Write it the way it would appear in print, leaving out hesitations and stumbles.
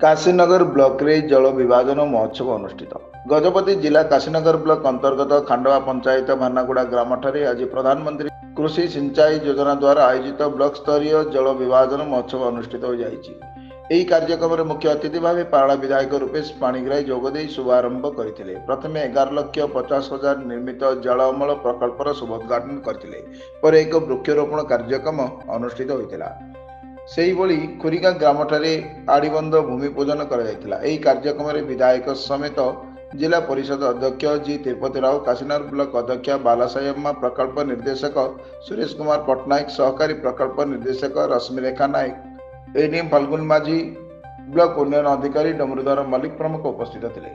Kashinagar block रे जल विभाजन महोत्सव अनुष्ठित। गजपति जिला काशीनगर ब्लॉक अंतर्गत खांडवा पंचायत भानागुड़ा ग्राम ठारे आज प्रधानमंत्री कृषि सिंचाई योजना द्वारा आयोजित ब्लॉक स्तरीय जल विभाजन महोत्सव अनुष्ठित हो जाइछि। ଏହି କାର୍ଯ୍ୟକ୍ରମରେ ମୁଖ୍ୟ ଅତିଥି ଭାବେ ପାରଳା ବିଧାୟକ ରୂପେଶ ପାଣିଗ୍ରାହୀ ଯୋଗଦେଇ ଶୁଭାରମ୍ଭ କରିଥିଲେ। ପ୍ରଥମେ 11,50,000 ନିର୍ମିତ ଜଳ ଅମଳ ପ୍ରକଳ୍ପର ଶୁଭ ଉଦ୍ଘାଟନ କରିଥିଲେ। ପରେ ଏକ ବୃକ୍ଷରୋପଣ କାର୍ଯ୍ୟକ୍ରମ ଅନୁଷ୍ଠିତ ହୋଇଥିଲା। ସେହିଭଳି ଖୁରିଗାଁ ଗ୍ରାମଠାରେ ଆଡ଼ିବନ୍ଧ ଭୂମି ପୂଜନ କରାଯାଇଥିଲା। ଏହି କାର୍ଯ୍ୟକ୍ରମରେ ବିଧାୟକ ସମେତ ଜିଲ୍ଲା ପରିଷଦ ଅଧ୍ୟକ୍ଷ ଜି ତିରୁପତି ରାଓ, କାଶୀନଗର ବ୍ଲକ ଅଧ୍ୟକ୍ଷା ବାଲାସାହେବମ୍ମା, ପ୍ରକଳ୍ପ ନିର୍ଦ୍ଦେଶକ ସୁରେଶ କୁମାର ପଟ୍ଟନାୟକ, ସହକାରୀ ପ୍ରକଳ୍ପ ନିର୍ଦ୍ଦେଶକ ରଶ୍ମିରେଖା ନାୟକ, ଏଡିଏମ୍ ଫାଲ୍ଗୁନ ମାଝୀ, ବ୍ଲକ ଉନ୍ନୟନ ଅଧିକାରୀ ଡମରୁଧର ମଲ୍ଲିକ ପ୍ରମୁଖ ଉପସ୍ଥିତ ଥିଲେ।